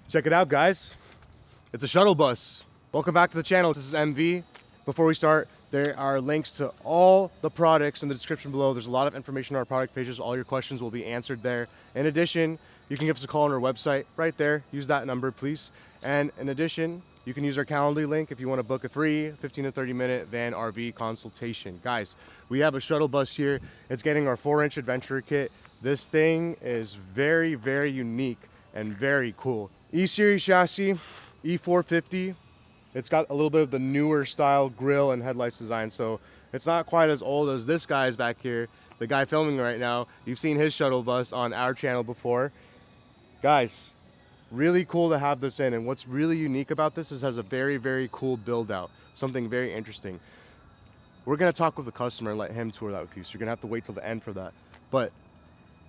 Check it out, guys. It's a shuttle bus. Welcome back to the channel. This is MV. Before we start, there are links to all the products in the description below. There's a lot of information on our product pages. All your questions will be answered there. In addition, you can give us a call on our website right there. Use that number, please. And in addition, you can use our Calendly link if you want to book a free 15 to 30 minute van RV consultation. Guys, we have a shuttle bus here. It's getting our 4-inch adventure kit. This thing is very, very unique and very cool. E-Series chassis, E450. It's got a little bit of the newer style grille and headlights design, so it's not quite as old as this guy's back here, the guy filming right now. You've seen his shuttle bus on our channel before. Guys, really cool to have this in, and what's really unique about this is it has a very, very cool build out, something very interesting. We're gonna talk with the customer and let him tour that with you, so you're gonna have to wait till the end for that. But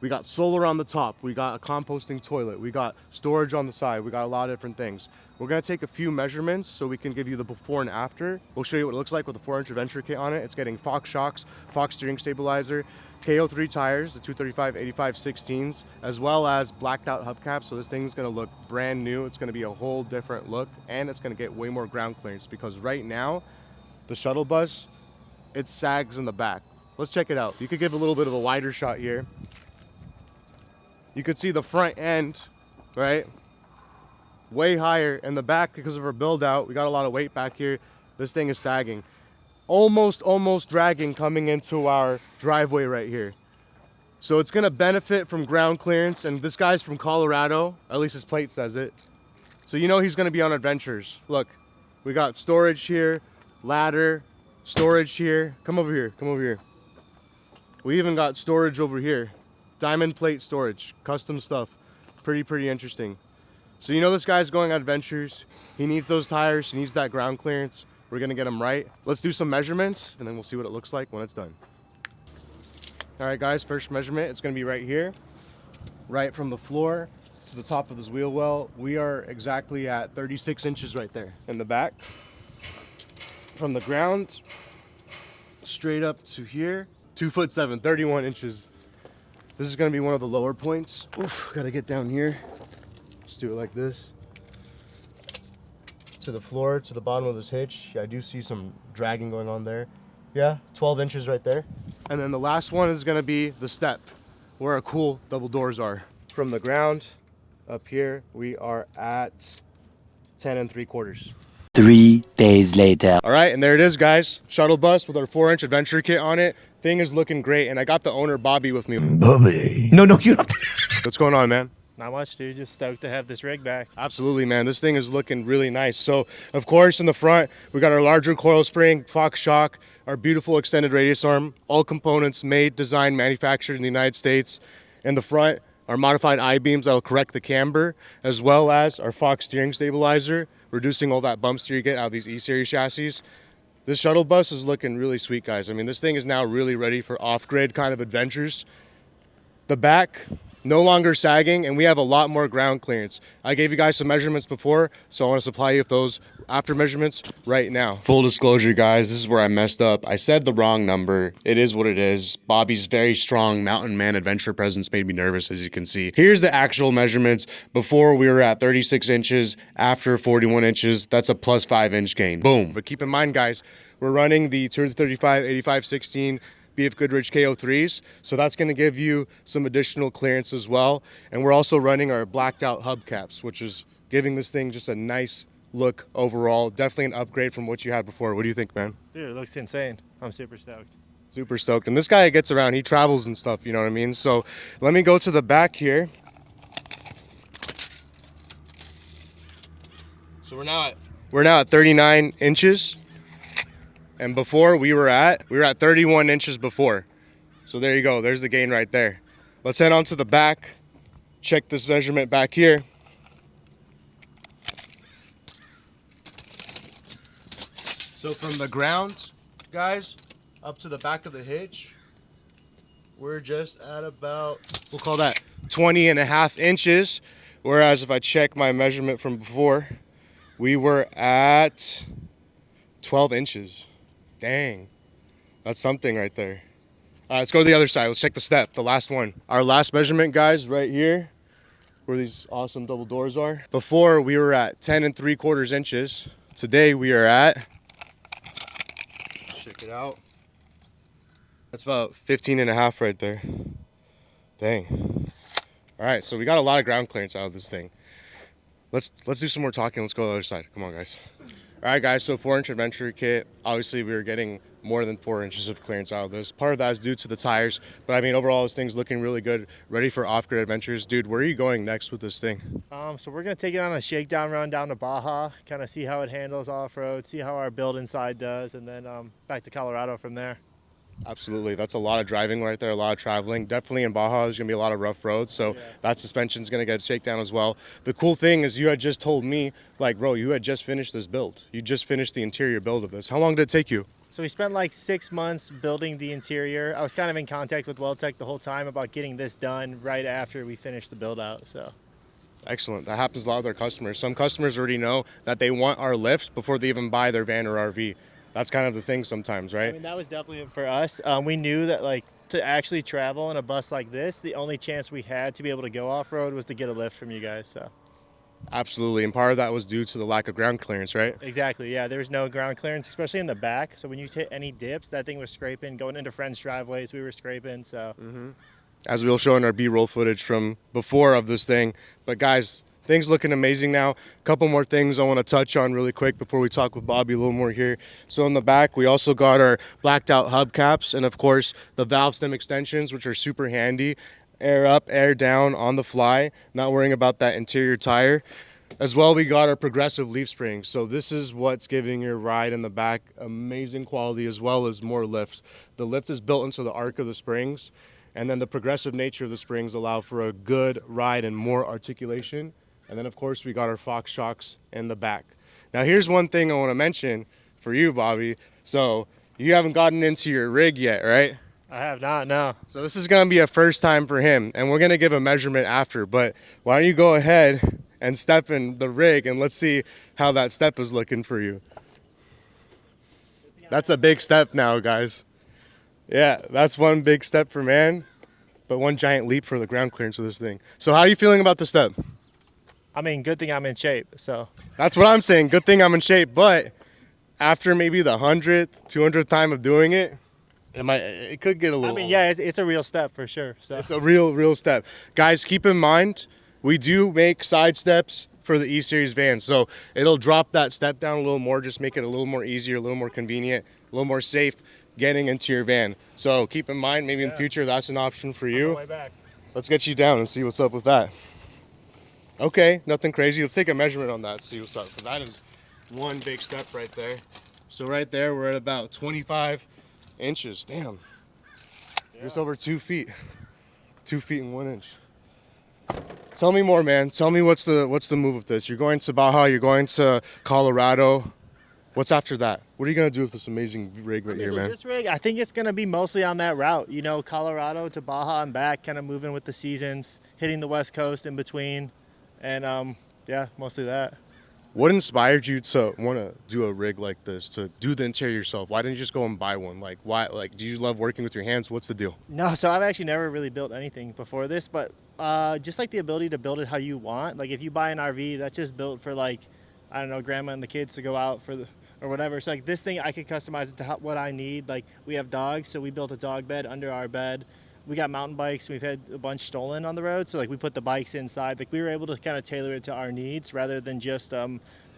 we got solar on the top, we got a composting toilet, we got storage on the side, we got a lot of different things. We're gonna take a few measurements so we can give you the before and after. We'll show you what it looks like with the 4-inch adventure kit on it. It's getting Fox shocks, Fox steering stabilizer, KO3 tires, the 235 85 16s, as well as blacked out hubcaps. So this thing's gonna look brand new. It's gonna be a whole different look, and it's gonna get way more ground clearance because right now, the shuttle bus, it sags in the back. Let's check it out. You could give a little bit of a wider shot here. You could see the front end, right? Way higher in the back because of our build out. We got a lot of weight back here. This thing is sagging. Almost dragging coming into our driveway right here. So it's gonna benefit from ground clearance, and this guy's from Colorado, at least his plate says it. So you know he's gonna be on adventures. Look, we got storage here, ladder, storage here. Come over here, come over here. We even got storage over here. Diamond plate storage, custom stuff. Pretty interesting. So you know this guy's going on adventures. He needs those tires, he needs that ground clearance. We're gonna get him right. Let's do some measurements and then we'll see what it looks like when it's done. All right guys, first measurement, it's gonna be right here. Right from the floor to the top of this wheel well. We are exactly at 36 inches right there in the back. From the ground, straight up to here, 2'7", 31 inches. This is gonna be one of the lower points. Oof, gotta get down here. Just do it like this. To the floor, to the bottom of this hitch. I do see some dragging going on there. Yeah, 12 inches right there. And then the last one is gonna be the step, where our cool double doors are. From the ground, up here, we are at 10 3/4. 3 days later. All right, and there it is, guys. Shuttle bus with our 4-inch adventure kit on it. Thing is looking great, and I got the owner, Bobby, with me. Bobby. No, you have to. What's going on, man? Not much, dude. Just stoked to have this rig back. Absolutely, man. This thing is looking really nice. So, of course, in the front, we got our larger coil spring, Fox shock, our beautiful extended radius arm, all components made, designed, manufactured in the United States. In the front, our modified I-beams that'll correct the camber, as well as our Fox steering stabilizer, reducing all that bumps you get out of these E-Series chassis. This shuttle bus is looking really sweet, guys. I mean, this thing is now really ready for off-grid kind of adventures. The back, no longer sagging, and we have a lot more ground clearance. I gave you guys some measurements before, so I want to supply you with those after measurements right now. Full disclosure, guys, this is where I messed up. I said the wrong number. It is what it is. Bobby's very strong mountain man adventure presence made me nervous, as you can see. Here's the actual measurements. Before, we were at 36 inches. After, 41 inches. That's a plus 5-inch gain. Boom. But keep in mind, guys, we're running the 235 85 16 BF Goodrich KO3s, so that's going to give you some additional clearance as well. And we're also running our blacked out hubcaps, which is giving this thing just a nice look overall. Definitely an upgrade from what you had before. What do you think, man? Dude, it looks insane. I'm super stoked. Super stoked. And this guy gets around, he travels and stuff, you know what I mean? So let me go to the back here. So we're now at 39 inches. And before we were at 31 inches before. So there you go, there's the gain right there. Let's head on to the back, check this measurement back here. So from the ground, guys, up to the back of the hitch, we're just at about, we'll call that 20.5 inches. Whereas if I check my measurement from before, we were at 12 inches. Dang, that's something right there. Let's go to the other side. Let's check the step, the last one. Our last measurement, guys, right here. where these awesome double doors are. Before we were at 10 3/4 inches. Today we are at, check it out. That's about 15 and a half right there. Dang. All right, so we got a lot of ground clearance out of this thing. Let's do some more talking. Let's go to the other side. Come on, guys. All right, guys, so 4-inch adventure kit. Obviously, we were getting more than 4 inches of clearance out of this. Part of that is due to the tires, but I mean, overall, this thing's looking really good, ready for off-grid adventures. Dude, where are you going next with this thing? So we're gonna take it on a shakedown run down to Baja, kind of see how it handles off-road, see how our build inside does, and then back to Colorado from there. Absolutely. That's a lot of driving right there, a lot of traveling. Definitely in Baja, there's going to be a lot of rough roads, so that suspension's going to get shakedown as well. The cool thing is you had just told me, like, bro, you had just finished this build. You just finished the interior build of this. How long did it take you? So we spent like 6 months building the interior. I was kind of in contact with Weldtec the whole time about getting this done right after we finished the build out, so. Excellent. That happens a lot with our customers. Some customers already know that they want our lift before they even buy their van or RV. That's kind of the thing sometimes, right? I mean, that was definitely it for us. We knew that, like, to actually travel in a bus like this, the only chance we had to be able to go off-road was to get a lift from you guys, so. Absolutely, and part of that was due to the lack of ground clearance, right? Exactly, yeah. There was no ground clearance, especially in the back. So when you hit any dips, that thing was scraping. Going into friends' driveways, we were scraping, so. As we'll show in our B-roll footage from before of this thing. But guys, things looking amazing now. A couple more things I want to touch on really quick before we talk with Bobby a little more here. So in the back, we also got our blacked out hubcaps and of course the valve stem extensions, which are super handy. Air up, air down on the fly, not worrying about that interior tire. As well, we got our progressive leaf springs. So this is what's giving your ride in the back amazing quality as well as more lift. The lift is built into the arc of the springs, and then the progressive nature of the springs allow for a good ride and more articulation. And then of course we got our Fox shocks in the back. Now here's one thing I want to mention for you, Bobby. So you haven't gotten into your rig yet, right? I have not, no. So this is going to be a first time for him, and we're going to give a measurement after, but why don't you go ahead and step in the rig and let's see how that step is looking for you. That's a big step now, guys. Yeah, that's one big step for man, but one giant leap for the ground clearance of this thing. So how are you feeling about the step? I mean, good thing I'm in shape, so. That's what I'm saying. Good thing I'm in shape, but after maybe the 100th, 200th time of doing it, it could get a little. I mean, yeah, it's a real step for sure. So. It's a real step. Guys, keep in mind, we do make side steps for the E-Series van, so it'll drop that step down a little more, just make it a little more easier, a little more convenient, a little more safe getting into your van. So keep in mind, maybe in the future, that's an option for you. On the way back. Let's get you down and see what's up with that. Okay, nothing crazy. Let's take a measurement on that, see what's up. So that is one big step right there. So right there, we're at about 25 inches. Damn. Yeah. Just over 2 feet. 2 feet and 1 inch. Tell me more, man. Tell me what's the move with this. You're going to Baja, you're going to Colorado. What's after that? What are you going to do with this amazing rig right here, man? This rig, I think it's going to be mostly on that route. You know, Colorado to Baja and back, kind of moving with the seasons, hitting the West Coast in between. And yeah, mostly that. What inspired you to want to do a rig like this, to do the interior yourself? Why didn't you just go and buy one? Like, why? Like, do you love working with your hands? What's the deal? No, so I've actually never really built anything before this, but just like the ability to build it how you want. Like if you buy an RV, that's just built for like, I don't know, grandma and the kids to go out for or whatever. So like this thing, I could customize it to what I need. Like we have dogs, so we built a dog bed under our bed. We got mountain bikes. We've had a bunch stolen on the road, so like we put the bikes inside. Like we were able to kind of tailor it to our needs rather than just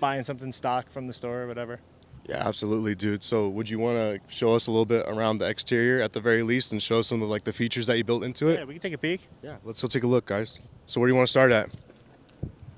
buying something stock from the store or whatever. Yeah, absolutely, dude. So would you want to show us a little bit around the exterior at the very least and show some of like the features that you built into it? Yeah, we can take a peek. Yeah, let's go take a look, guys. So where do you want to start at?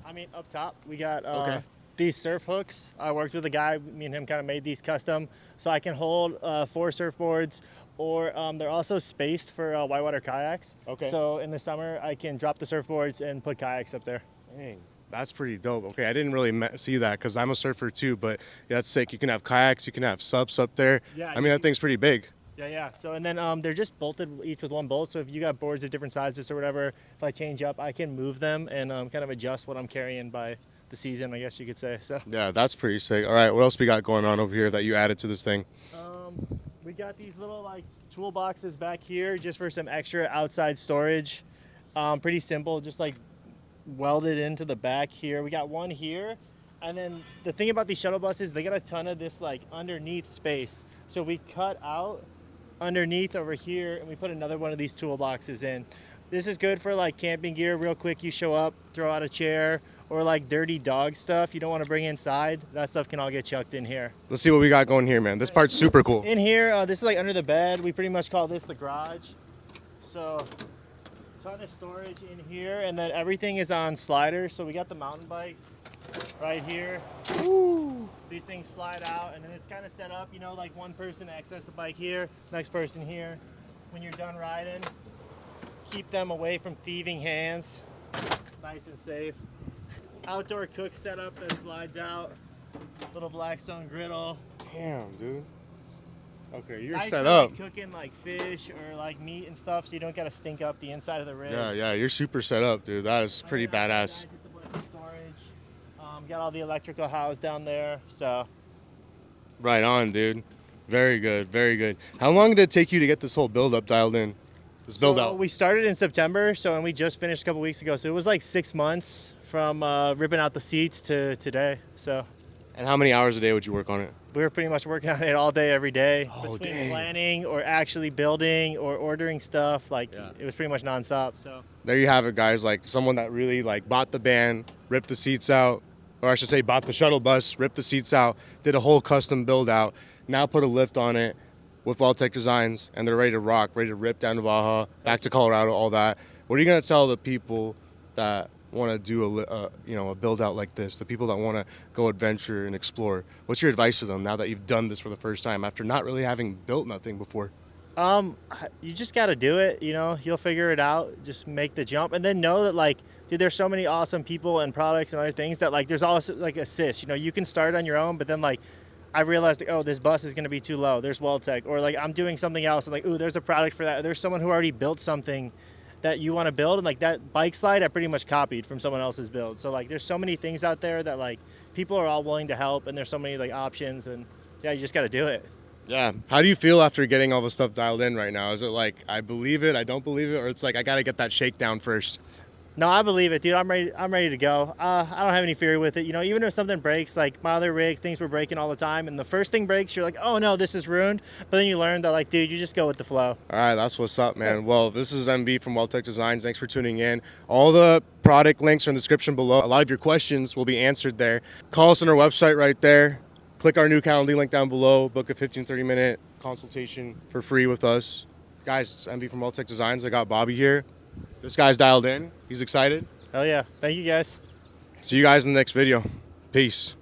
I mean, up top, we got these surf hooks. I worked with a guy, me and him kind of made these custom, so I can hold 4 surfboards, or they're also spaced for whitewater kayaks. Okay. So in the summer, I can drop the surfboards and put kayaks up there. Dang, that's pretty dope. Okay, I didn't really see that because I'm a surfer too, but yeah, that's sick. You can have kayaks, you can have subs up there. Yeah, I mean, that thing's pretty big. Yeah. So, and then they're just bolted each with one bolt. So if you got boards of different sizes or whatever, if I change up, I can move them and kind of adjust what I'm carrying by the season, I guess you could say. So yeah, that's pretty sick. All right, what else we got going on over here that you added to this thing? We got these little like toolboxes back here just for some extra outside storage. Pretty simple, just like welded into the back here. We got one here. And then the thing about these shuttle buses, they got a ton of this like underneath space. So we cut out underneath over here and we put another one of these toolboxes in. This is good for like camping gear. Real quick, you show up, throw out a chair, or like dirty dog stuff you don't want to bring inside. That stuff can all get chucked in here. Let's see what we got going here, man. This part's super cool. In here, this is like under the bed. We pretty much call this the garage. So ton of storage in here, and then everything is on sliders. So we got the mountain bikes right here. Woo. These things slide out, and then it's kind of set up, you know, like one person access the bike here, next person here. When you're done riding, keep them away from thieving hands. Nice and safe. Outdoor cook setup that slides out. Little Blackstone griddle. Damn, dude. Okay, you're Nice set for, up. like, cooking like fish or like meat and stuff, so you don't gotta stink up the inside of the rig. Yeah, you're super set up, dude. That is pretty And then outside, badass. just a bunch of storage. Got all the electrical housed down there, so. Right on, dude. Very good, very good. How long did it take you to get this whole build up dialed in? This build So out. we started in September, and we just finished a couple weeks ago. So it was like 6 months from ripping out the seats to today. So And how many hours a day would you work on it? we were pretty much working on it all day, every day. Oh, between dang. planning or actually building or ordering stuff. Like Yeah. it was pretty much nonstop. So There you have it, guys. Like someone that really like bought the van, ripped the seats out, or I should say bought the shuttle bus, ripped the seats out, did a whole custom build out, now put a lift on it with Weldtec Designs, and they're ready to rock, ready to rip down to Baja, back to Colorado, all that. What are you gonna tell the people that want to do a build out like this, the people that want to go adventure and explore? What's your advice to them now that you've done this for the first time after not really having built nothing before? you just got to do it, you know, you'll figure it out. Just make the jump, and then know that, like, dude, there's so many awesome people and products and other things that, like, there's also like assists, you know, you can start on your own, but then, like, I realized, like, oh, this bus is going to be too low. There's Weldtec, or like I'm doing something else, and like, ooh, there's a product for that. There's someone who already built something that you want to build, and like that bike slide, I pretty much copied from someone else's build. So like, there's so many things out there that like people are all willing to help, and there's so many like options, and yeah, you just got to do it. Yeah. How do you feel after getting all the stuff dialed in right now? Is it like, I believe it, I don't believe it, or it's like, I got to get that shakedown first? No, I believe it, dude. I'm ready to go. I don't have any fear with it. You know, even if something breaks, like my other rig, things were breaking all the time, and the first thing breaks, you're like, oh no, this is ruined. But then you learn that, like, dude, you just go with the flow. All right, that's what's up, man. Well, this is MV from Weldtec Designs. Thanks for tuning in. All the product links are in the description below. A lot of your questions will be answered there. Call us on our website right there. Click our new Calendly link down below. Book a 15, 30-minute consultation for free with us. Guys, it's MV from Weldtec Designs. I got Bobby here. This guy's dialed in. He's excited. Hell yeah. Thank you, guys. See you guys in the next video. Peace.